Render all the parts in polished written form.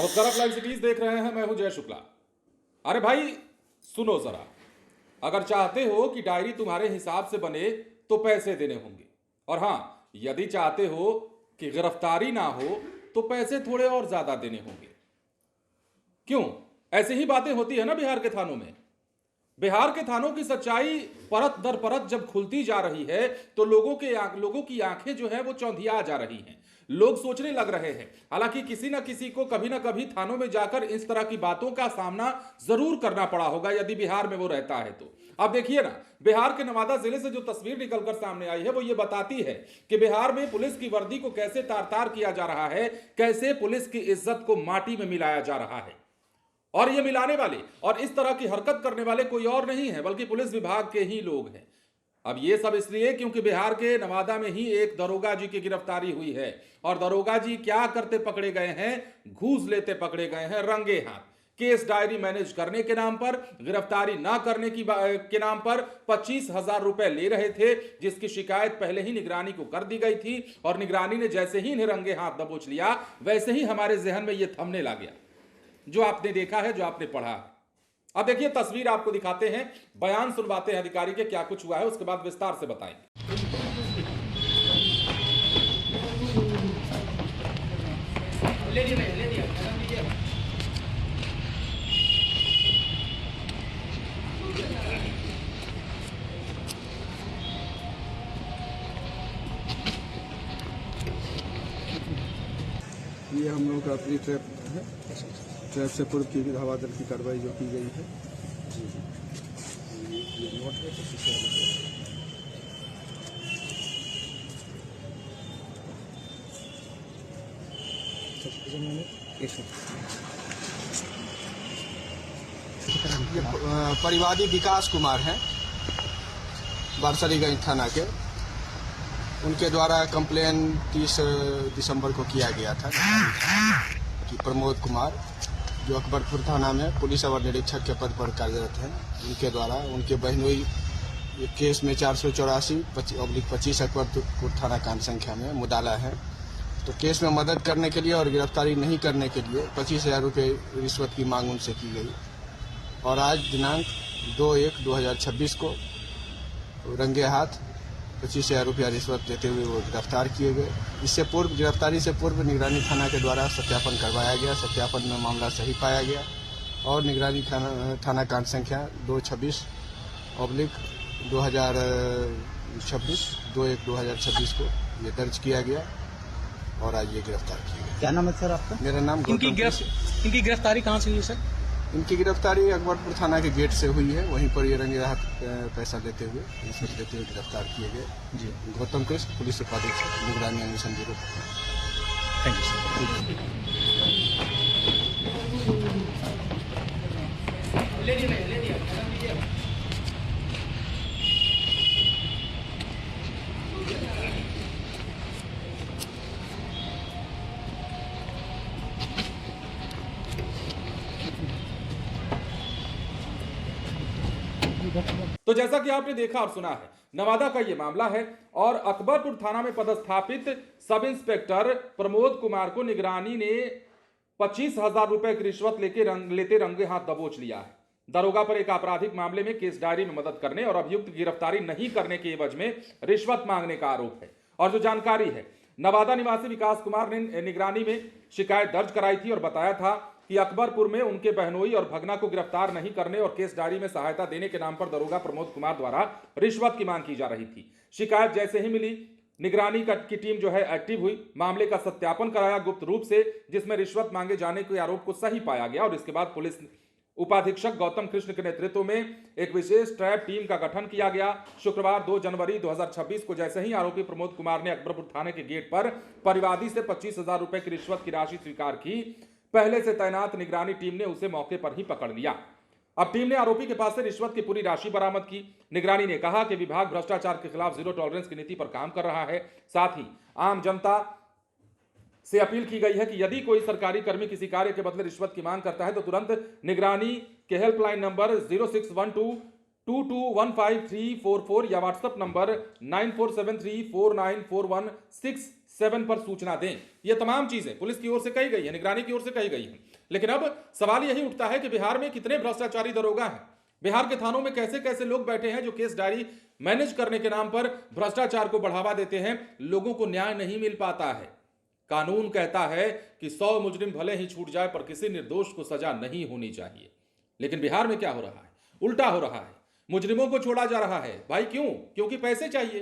नमस्कार, आप live cities देख रहे हैं। मैं हूं जय शुक्ला। अरे भाई सुनो जरा, अगर चाहते हो कि डायरी तुम्हारे हिसाब से बने तो पैसे देने होंगे, और हां, यदि चाहते हो कि गिरफ्तारी ना हो तो पैसे थोड़े और ज्यादा देने होंगे। क्यों? ऐसी ही बातें होती है ना बिहार के थानों में। बिहार के थानों की सच्चाई परत दर परत जब खुलती जा रही है तो लोगों की आंखें जो है वो चौंधिया जा रही हैं। लोग सोचने लग रहे हैं, हालांकि किसी ना किसी को कभी ना कभी थानों में जाकर इस तरह की बातों का सामना जरूर करना पड़ा होगा, यदि बिहार में वो रहता है तो। अब देखिए ना, बिहार के नवादा जिले से जो तस्वीर निकलकर सामने आई है वो ये बताती है कि बिहार में पुलिस की वर्दी को कैसे तार तार किया जा रहा है, कैसे पुलिस की इज्जत को माटी में मिलाया जा रहा है। और ये मिलाने वाले और इस तरह की हरकत करने वाले कोई और नहीं है बल्कि पुलिस विभाग के ही लोग हैं। अब ये सब इसलिए क्योंकि बिहार के नवादा में ही एक दरोगा जी की गिरफ्तारी हुई है, और दरोगा जी क्या करते पकड़े गए हैं? घूस लेते पकड़े गए हैं रंगे हाथ। केस डायरी मैनेज करने के नाम पर, गिरफ्तारी ना करने के नाम पर 25,000 रुपए ले रहे थे, जिसकी शिकायत पहले ही निगरानी को कर दी गई थी। और निगरानी ने जैसे ही इन्हें रंगे हाथ दबोच लिया, वैसे ही हमारे जहन में यह थंबनेल आ गया जो आपने देखा है, जो आपने पढ़ा है। अब देखिए तस्वीर आपको दिखाते हैं, बयान सुनवाते हैं अधिकारी के क्या कुछ हुआ है, उसके बाद विस्तार से बताएंगे। ये हम लोग का अपनी ट्रैप है, ट्रैप से पूर्व की हवा दल की कार्रवाई जो की गई है। ये परिवादी विकास कुमार हैं, बारसरीगंज थाना के। उनके द्वारा कंप्लेन 30 दिसंबर को किया गया था कि प्रमोद कुमार, जो अकबरपुर थाना में पुलिस अवर निरीक्षक के पद पर कार्यरत हैं, उनके द्वारा उनके बहनोई केस में 484/25 अकबरपुर थाना कांड संख्या में मुदाला है। तो केस में मदद करने के लिए और गिरफ्तारी नहीं करने के लिए 25,000 रुपये रिश्वत की मांग उनसे की गई। और आज दिनांक 2/1/2026 को रंगे हाथ 25,000 रुपया रिश्वत देते हुए वो गिरफ्तार किए गए। इससे पूर्व, गिरफ्तारी से पूर्व निगरानी थाना के द्वारा सत्यापन करवाया गया। सत्यापन में मामला सही पाया गया और निगरानी थाना कांड संख्या 226/2026 2/1/2026 को ये दर्ज किया गया और आज ये गिरफ्तार किया गया। क्या नाम है सर आपका? मेरा नाम इनकी गिरफ्तारी कहाँ से हुई सर? इनकी गिरफ्तारी अकबरपुर थाना के गेट से हुई है। वहीं पर ये रंगे हाथ पैसा लेते हुए, रिश्वत लेते हुए गिरफ्तार किए गए। जी, गौतम कृष्ण, पुलिस उपाधीक्षक, निगरानी अन्वेषण ब्यूरो। Thank you sir. तो जैसा कि आपने देखा और सुना है, नवादा का यह मामला है और अकबरपुर थाना में पदस्थापित सब इंस्पेक्टर प्रमोद कुमार को निगरानी ने 25,000 रुपए की रिश्वत लेते रंगे हाथ दबोच लिया है। दरोगा पर एक आपराधिक मामले में केस डायरी में मदद करने और अभियुक्त की गिरफ्तारी नहीं करने के एवज में रिश्वत मांगने का आरोप है। और जो जानकारी है, नवादा निवासी विकास कुमार ने निगरानी में शिकायत दर्ज कराई थी और बताया था कि अकबरपुर में उनके बहनोई और भगना को गिरफ्तार नहीं करने और केस डायरी में सहायता देने के नाम पर दरोगा प्रमोद कुमार द्वारा रिश्वत की मांग की जा रही थी। शिकायत जैसे ही मिली, निगरानी की टीम जो है एक्टिव हुई, मामले का सत्यापन कराया गुप्त रूप से, जिसमें रिश्वत मांगे जाने के आरोप को सही पाया गया। और इसके बाद पुलिस उपाधीक्षक गौतम कृष्ण के नेतृत्व में एक विशेष ट्रैप टीम का गठन किया गया। शुक्रवार 2 जनवरी 2026 को जैसे ही आरोपी प्रमोद कुमार ने अकबरपुर थाने के गेट पर परिवादी से 25,000 रुपए की रिश्वत की राशि स्वीकार की, पहले से तैनात निगरानी टीम ने उसे मौके पर ही पकड़ लिया। अब टीम ने आरोपी के पास से रिश्वत की पूरी राशि बरामद की। निगरानी ने कहा कि विभाग भ्रष्टाचार के खिलाफ जीरो टॉलरेंस की नीति पर काम कर रहा है। साथ ही आम जनता से अपील की गई है कि यदि कोई सरकारी कर्मी किसी कार्य के बदले रिश्वत की मांग करता है तो तुरंत निगरानी के हेल्पलाइन नंबर 061222154344 या व्हाट्सएप नंबर 9473494167 पर सूचना दें। ये तमाम चीजें पुलिस की ओर से कही गई है, निगरानी की ओर से कही गई है। लेकिन अब सवाल यही उठता है कि बिहार में कितने भ्रष्टाचारी दरोगा हैं, बिहार के थानों में कैसे कैसे लोग बैठे हैं जो केस डायरी मैनेज करने के नाम पर भ्रष्टाचार को बढ़ावा देते हैं। लोगों को न्याय नहीं मिल पाता है। कानून कहता है कि 100 मुजरिम भले ही छूट जाए पर किसी निर्दोष को सजा नहीं होनी चाहिए, लेकिन बिहार में क्या हो रहा है? उल्टा हो रहा है। मुजरिमों को छोड़ा जा रहा है। भाई क्यों? क्योंकि पैसे चाहिए।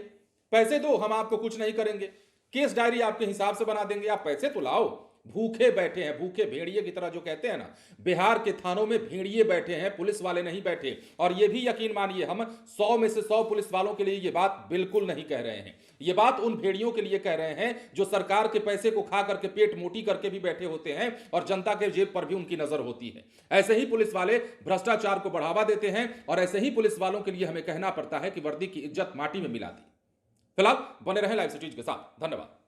पैसे दो, हम आपको कुछ नहीं करेंगे, केस डायरी आपके हिसाब से बना देंगे, आप पैसे तो लाओ। भूखे बैठे हैं, भूखे भेड़िए की तरह जो कहते हैं ना, बिहार के थानों में भेड़िए बैठे हैं, पुलिस वाले नहीं बैठे। और यह भी यकीन मानिए, हम 100 में से 100 पुलिस वालों के लिए यह बात बिल्कुल नहीं कह रहे हैं। यह बात उन भेड़ियों के लिए कह रहे हैं जो सरकार के पैसे को खा करके पेट मोटी करके भी बैठे होते हैं और जनता के जेब पर भी उनकी नजर होती है। ऐसे ही पुलिस वाले भ्रष्टाचार को बढ़ावा देते हैं और ऐसे ही पुलिस वालों के लिए हमें कहना पड़ता है कि वर्दी की इज्जत माटी में मिला दी। फिलहाल बने रहें लाइव सिटीज के साथ। धन्यवाद।